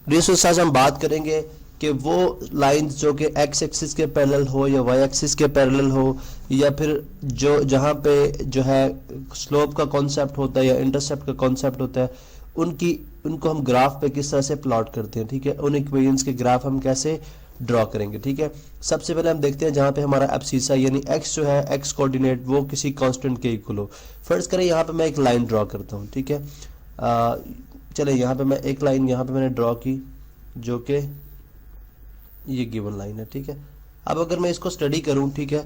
Resource आज हम बात करेंगे कि वो लाइंस जो कि एक्स एक्सिस के पैरेलल हो या वाई एक्सिस के पैरेलल हो, या फिर जो जहाँ पे जो है स्लोप का कॉन्सेप्ट होता है या इंटरसेप्ट का कॉन्सेप्ट होता है, उनको हम ग्राफ पे किस तरह से प्लॉट करते हैं, ठीक है। उन इक्वेशंस के ग्राफ हम कैसे ड्रॉ करेंगे, ठीक है। सबसे पहले हम देखते हैं जहाँ पे हमारा एब्सिसा यानी एक्स जो है, एक्स कोऑर्डिनेट वो किसी कांस्टेंट के इक्वल हो। फर्ज करें यहाँ पे मैं एक लाइन ड्रॉ करता हूँ, ठीक है। चले यहाँ पे मैं एक लाइन यहाँ पे मैंने ड्रॉ की जो कि ये गिवन लाइन है, ठीक है। अब अगर मैं इसको स्टडी करूँ, ठीक है,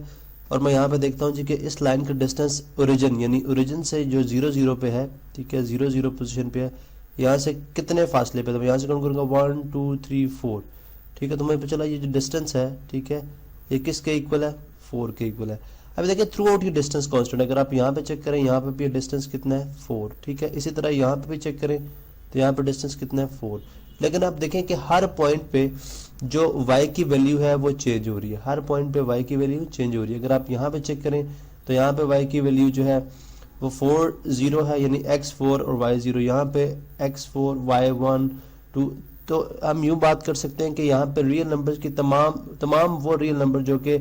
और मैं यहाँ पे देखता हूँ जी कि इस लाइन का डिस्टेंस ओरिजिन यानी ओरिजिन से जो 0 0 पे है, ठीक है, 0 0 पोजीशन पे है, यहाँ से कितने फासले पे, तो मैं यहाँ से काउंट करूँगा 1 2 3 4, ठीक है। तो मुझे पता चला ये जो डिस्टेंस है, ठीक है, ये किसके इक्वल है, 4 के इक्वल है। अभी देखिए थ्रू आउट ये डिस्टेंस कांस्टेंट है। अगर आप यहाँ पे चेक करें, यहाँ पे भी डिस्टेंस कितना है, 4, ठीक है। इसी तरह यहाँ पे भी चेक करें तो यहाँ पे डिस्टेंस कितना है, 4। लेकिन आप देखें कि हर पॉइंट पे जो y की वैल्यू है वो चेंज हो रही है, हर पॉइंट पे y की वैल्यू चेंज हो रही है। अगर आप यहाँ पे चेक करें तो यहाँ पे y की वैल्यू जो है वो 4 0 है, यानी x4 और y 0, यहाँ पे x4 y1 2। तो हम यूँ बात कर सकते हैं कि यहाँ पे रियल नंबर्स की तमाम वो रियल नंबर जो कि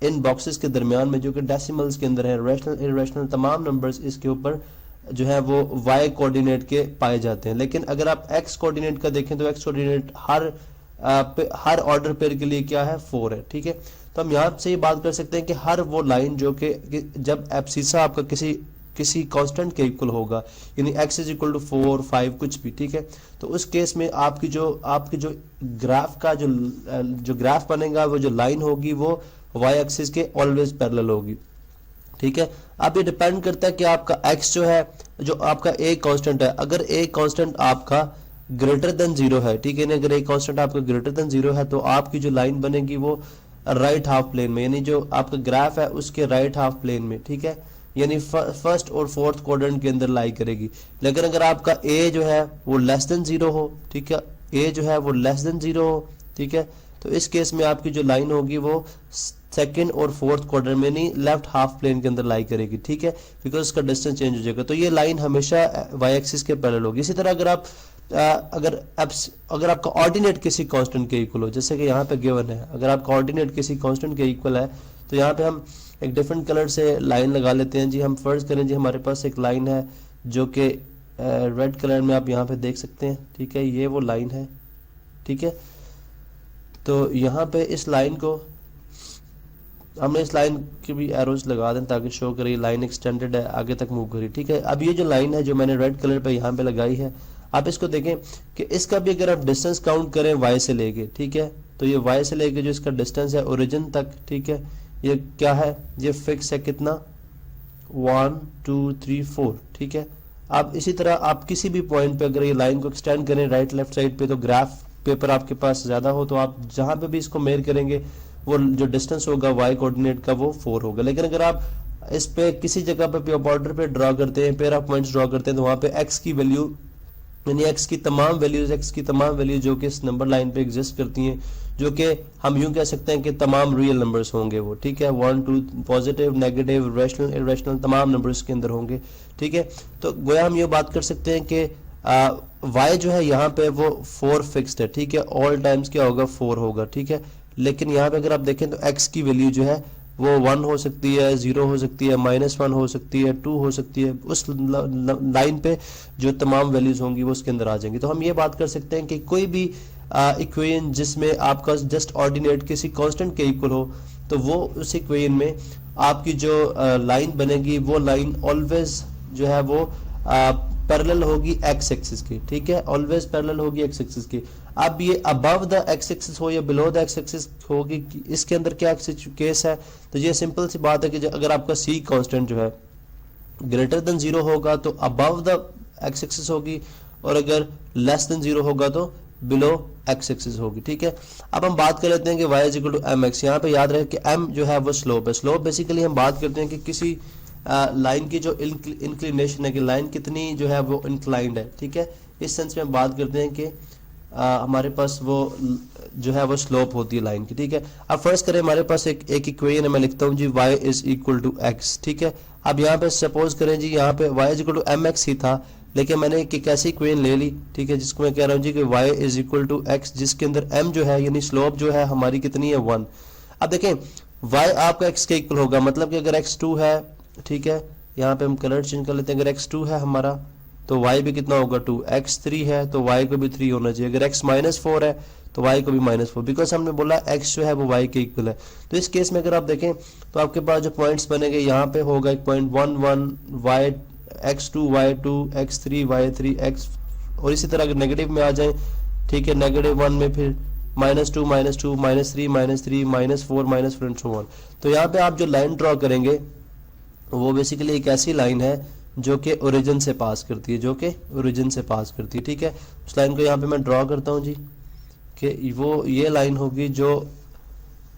इन बॉक्सेस के दरमियान में जो कि डेसिमल्स के अंदर है, रैशनल इररेशनल तमाम नंबर्स इसके ऊपर जो है वो y कोऑर्डिनेट के पाए जाते हैं। लेकिन अगर आप x कोऑर्डिनेट का देखें तो x कोऑर्डिनेट हर ऑर्डर पेयर के लिए क्या है, 4 है, ठीक है। तो हम यहाँ से ये बात कर सकते हैं कि हर वो लाइन जो कि जब एब्सिसा आपका किसी कांस्टेंट के इक्वल होगा, यानी x इज इक्वल टू 4 5 कुछ भी, ठीक है, तो उस केस में आपकी जो ग्राफ का जो ग्राफ बनेगा, वो जो लाइन होगी वो y एक्सिस के ऑलवेज पैरेलल होगी, ठीक है। अब ये डिपेंड करता है कि आपका x जो है, जो आपका a कांस्टेंट है, अगर a कांस्टेंट आपका ग्रेटर देन 0 है, ठीक है ना, अगर a कांस्टेंट आपका ग्रेटर देन 0 है तो आपकी जो लाइन बनेगी वो राइट हाफ प्लेन में, यानी जो आपका ग्राफ है उसके राइट हाफ प्लेन में, ठीक है, यानी फर्स्ट और फोर्थ क्वाड्रेंट के अंदर लाई करेगी। लेकिन अगर आपका a जो है वो लेस देन 0 हो, ठीक है, a जो है वो लेस देन 0 हो, ठीक है, तो इस केस में आपकी जो लाइन होगी वो सेकंड और फोर्थ क्वाड्रेंट में, नहीं लेफ्ट हाफ प्लेन के अंदर लाई करेगी, ठीक है, बिकॉज उसका डिस्टेंस चेंज हो जाएगा। तो ये लाइन हमेशा y एक्सिस के पैरेलल होगी। इसी तरह अगर आपका ऑर्डिनेट किसी कांस्टेंट के इक्वल हो, जैसे कि यहाँ पे गिवन है, अगर आपका ऑर्डिनेट किसी कांस्टेंट के इक्वल है तो यहाँ पे हम एक डिफरेंट कलर से लाइन लगा लेते हैं जी। हम फर्ज करें जी हमारे पास एक लाइन है जो कि रेड कलर में आप यहाँ पे देख सकते हैं, ठीक है, ये वो लाइन है, ठीक है। तो यहाँ पे इस लाइन को हमने इस लाइन की भी एरोज लगा दें ताकि शो करे लाइन एक्सटेंडेड है, आगे तक मूव करी, ठीक है। अब ये जो लाइन है जो मैंने रेड कलर पे यहाँ पे लगाई है, आप इसको देखें कि इसका भी अगर आप डिस्टेंस काउंट करें y से लेके, ठीक है, तो ये y से लेके जो इसका डिस्टेंस है ओरिजिन तक, ठीक है, ये क्या है, ये फिक्स है, कितना, 1 2 3 4, ठीक है। अब इसी तरह आप किसी भी पॉइंट पे अगर ये लाइन को एक्सटेंड करें राइट लेफ्ट साइड पे, तो ग्राफ पेपर आपके पास ज्यादा हो तो आप जहां पे भी इसको मेयर करेंगे वो जो डिस्टेंस होगा y कोऑर्डिनेट का वो 4 होगा। लेकिन अगर आप इस पे किसी जगह पे बॉर्डर पे ड्रॉ करते हैं, पेयर ऑफ पॉइंट्स ड्रॉ करते हैं, तो वहां पे x की वैल्यू यानी x की तमाम वैल्यूज जो कि इस नंबर लाइन पे एग्जिस्ट करती हैं, जो कि हम यूं कह सकते हैं कि तमाम रियल नंबर्स होंगे वो, ठीक है, 1 2 पॉजिटिव नेगेटिव रैशनल इररेशनल तमाम नंबर्स के अंदर होंगे, ठीक है। तो गोया हम ये बात कर सकते हैं कि y जो है यहाँ पे वो 4 फिक्स्ड है, ठीक है, ऑल टाइम्स क्या होगा, 4 होगा, ठीक है। लेकिन यहाँ पे अगर आप देखें तो x की वैल्यू जो है वो 1 हो सकती है, 0 हो सकती है, -1 हो सकती है, 2 हो सकती है, उस लाइन पे जो तमाम वैल्यूज होंगी वो उसके अंदर आ जाएंगी। तो हम ये बात कर सकते हैं कि कोई भी इक्वेशन जिसमें आपका जस्ट ऑर्डिनेट किसी कांस्टेंट के इक्वल हो, तो वो उस इक्वेशन में आपकी जो लाइन बनेगी वो लाइन ऑलवेज जो है वो पैरेलल होगी x एक्सिस की, ठीक है, ऑलवेज पैरेलल होगी x एक्सिस की। अब ये अबव द x एक्सिस हो या बिलो द x एक्सिस होगी, इसके अंदर क्या केस है, तो ये सिंपल सी बात है कि अगर आपका c कांस्टेंट जो है ग्रेटर देन 0 होगा तो अबव द x एक्सिस होगी, और अगर लेस देन 0 होगा तो बिलो x एक्सिस होगी, ठीक है। अब हम बात कर लेते हैं कि y is equal to mx। यहाँ पे याद रहे कि m जो है वो स्लोप है। स्लोप बेसिकली हम बात करते हैं कि किसी लाइन की जो इंक्लिनेशन है कि लाइन कितनी जो है वो इंक्लाइंड है, ठीक है, इस सेंस में हम बात करते हैं कि हमारे पास वो जो है वो स्लोप होती है लाइन की, ठीक है। अब फर्स्ट करें हमारे पास एक इक्वेशन है, मैं लिखता हूँ जी y is equal to x, ठीक है। अब यहाँ पे सपोज करें जी यहाँ पे y is equal to mx ही था, लेकिन मैंने एक ऐसी इक्वेशन ले ली, ठीक है, जिसको मैं कह रहा हूँ जी कि y is equal to x, जिसके अंदर m जो है यानी स्लोप जो है हमारी कितनी है 1। अब देखें y आपका x के इक्वल होगा, मतलब कि अगर x2 है, ठीक है, यहाँ पे हम कलर चेंज कर लेते हैं, अगर x2 है हमारा तो y भी कितना होगा 2, x3 है तो y को भी 3 होना चाहिए, अगर x -4 है तो y को भी -4, बिकॉज हमने बोला x जो है वो y के इक्वल है। तो इस केस में अगर आप देखें तो आपके पास जो पॉइंट्स बनेंगे यहाँ पे होगा एक point 1 1 y x2 y2 x3 y3 x, और इसी तरह अगर नेगेटिव में आ जाए, ठीक है, -1 में फिर -2 -2 -3 -3 -4 -4 एंड सो ऑन। तो यहाँ पे आप जो लाइन ड्रॉ करेंगे वो बेसिकली एक ऐसी लाइन है जो कि ओरिजिन से पास करती है, जो कि ओरिजिन से पास करती है, ठीक है। उस लाइन को यहाँ पे मैं ड्रॉ करता हूँ जी, कि वो ये लाइन होगी जो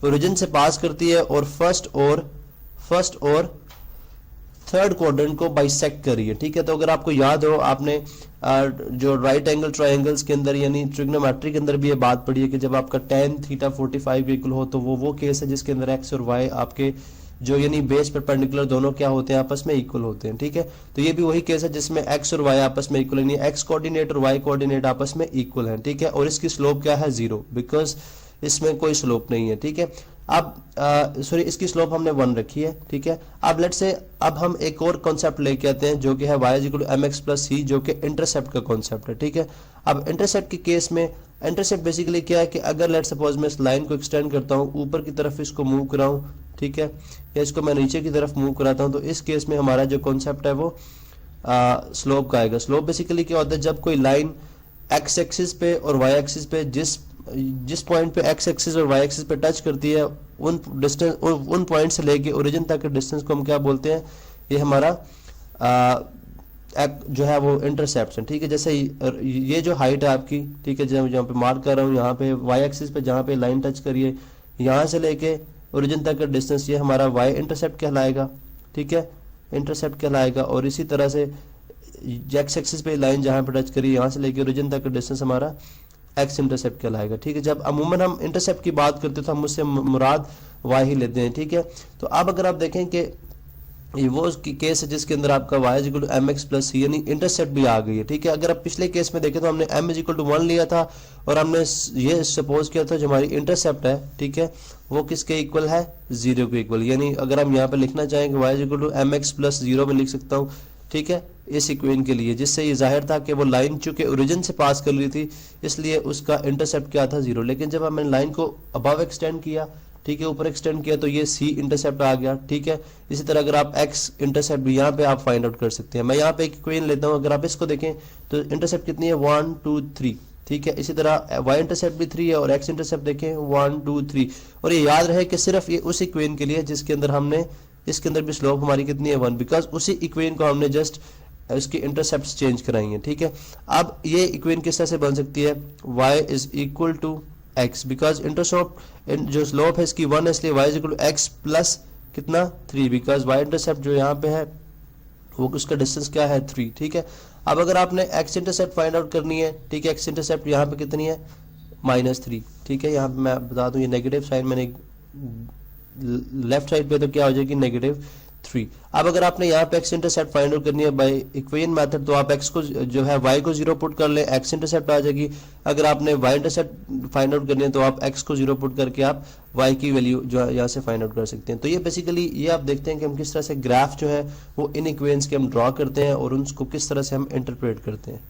ओरिजिन से पास करती है और फर्स्ट और थर्ड क्वाड्रेंट को बाइसेक्ट कर रही है, ठीक है। तो अगर आपको याद हो, आपने जो राइट एंगल ट्रायंगल्स के अंदर यानी ट्रिग्नोमेट्री के अंदर भी ये बात पढ़ी है कि जब आपका tan थीटा 45 के इक्वल हो तो वो केस है जिसके अंदर x और y आपके जो यानी बेस परपेंडिकुलर दोनों क्या होते हैं, आपस में इक्वल होते हैं, ठीक है। तो ये भी वही केस है जिसमें x और y आपस में इक्वल नहीं, x कोऑर्डिनेट और y कोऑर्डिनेट आपस में इक्वल है, ठीक है, और इसकी स्लोप क्या है 0, बिकॉज इसमें कोई स्लोप नहीं है, ठीक है। अब सॉरी इसकी स्लोप हमने 1 रखी है, ठीक है। अब लेट्स से अब हम एक और कॉन्सेप्ट लेके आते हैं जो कि है y equal to mx plus c, जो कि इंटरसेप्ट का कॉन्सेप्ट है, ठीक है। अब इंटरसेप्ट के केस में इंटरसेप्ट बेसिकली क्या है कि अगर लेट्स सपोज मैं इस लाइन को एक्सटेंड करता हूँ, ऊपर की तरफ इसको मूव कराऊं, ठीक है, या इसको मैं नीचे की तरफ मूव कराता हूँ, तो इस केस में हमारा जो कॉन्सेप्ट है वो स्लोप का आएगा। स्लोप बेसिकली क्या होता है, जब कोई लाइन एक्स एक्सिस पे और वाई एक्सिस पे जिस पॉइंट पे एक्स एक्सिस और वाई एक्सिस पे टच करती है, उन पॉइंट से लेके ओरिजिन तक के डिस्टेंस को हम क्या बोलते हैं, ये हमारा जो है वो इंटरसेप्ट है, ठीक है। जैसे ये जो हाइट है आपकी, ठीक है, जहाँ पे मार्क कर रहा हूँ, यहाँ पे वाई एक्सिस पे जहाँ पे लाइन टच करिए, यहाँ से लेके ओरिजिन तक का डिस्टेंस ये हमारा वाई इंटरसेप्ट कहलाएगा, ठीक है, इंटरसेप्ट कहलाएगा। और इसी तरह से एक्स एक्सिस पे लाइन जहाँ पे टच करिए, यहाँ से लेके ओरिजिन तक का डिस्टेंस हमारा एक्स इंटरसेप्ट कहलाएगा, ठीक है। जब अमूमन हम इंटरसेप्ट की बात करते हैं तो हम उससे मुराद वाई ही लेते हैं, ठीक है। तो अब अगर आप देखें कि ये वो केस है जिसके अंदर आपका y is equal to m x plus c यानी इंटरसेप्ट भी आ गई है, ठीक है। अगर आप पिछले केस में देखें तो हमने m इज इक्वल टू 1 लिया था और हमने ये सपोज किया था जो हमारी इंटरसेप्ट है, ठीक है, वो किसके इक्वल है, 0 के इक्वल। यानी अगर हम यहाँ पे लिखना चाहें कि y is equal to m x plus 0 में लिख सकता हूँ, ठीक है, इस इक्वेशन के लिए, जिससे ये जाहिर था कि वो लाइन चूंकि ओरिजिन से पास कर रही थी इसलिए उसका इंटरसेप्ट क्या था 0। लेकिन जब हमने लाइन को अबव एक्सटेंड किया, ठीक है, ऊपर एक्सटेंड किया, तो ये सी इंटरसेप्ट आ गया, ठीक है। इसी तरह अगर आप एक्स इंटरसेप्ट भी यहाँ पे आप फाइंड आउट कर सकते हैं। मैं यहाँ पे एक इक्वेशन लेता हूँ, अगर आप इसको देखें तो इंटरसेप्ट कितनी है 1 2 3, ठीक है। इसी तरह वाई इंटरसेप्ट भी 3 है और एक्स इंटरसेप्ट देखें 1 2 3। और ये याद रहे कि सिर्फ ये उस इक्वेशन के लिए जिसके अंदर हमने इसके अंदर भी स्लोप हमारी कितनी है 1, बिकॉज उसी इक्वेशन को हमने जस्ट इसकी इंटरसेप्ट चेंज कराई है, ठीक है। अब ये इक्वेशन किस तरह से बन सकती है, y is equal to x, because intercept जो स्लोप है इसकी 1 है, इसलिए y is equal to x plus कितना 3, बिकॉज y इंटरसेप्ट जो यहाँ पे है वो उसका डिस्टेंस क्या है 3, ठीक है। अब अगर आपने x इंटरसेप्ट फाइंड आउट करनी है, ठीक है, x इंटरसेप्ट यहाँ पे कितनी है -3, ठीक है। यहाँ पे मैं बता दूं ये नेगेटिव साइन मैंने लेफ्ट साइड पे तो क्या हो जाएगी -3। अब अगर आपने यहाँ पे x इंटरसेप्ट फाइंड आउट करनी है बाय इक्वेशन मेथड, तो आप x को जो है y को 0 पुट कर लें, x इंटरसेप्ट आ जाएगी। अगर आपने y इंटरसेप्ट फाइंड आउट करनी है तो आप x को 0 पुट करके आप y की वैल्यू जो है यहाँ से फाइंड आउट कर सकते हैं। तो ये बेसिकली ये आप देखते हैं कि हम किस तरह से ग्राफ जो है वो इन इक्वेशंस के हम ड्रॉ करते हैं और उनको किस तरह से हम इंटरप्रेट करते हैं।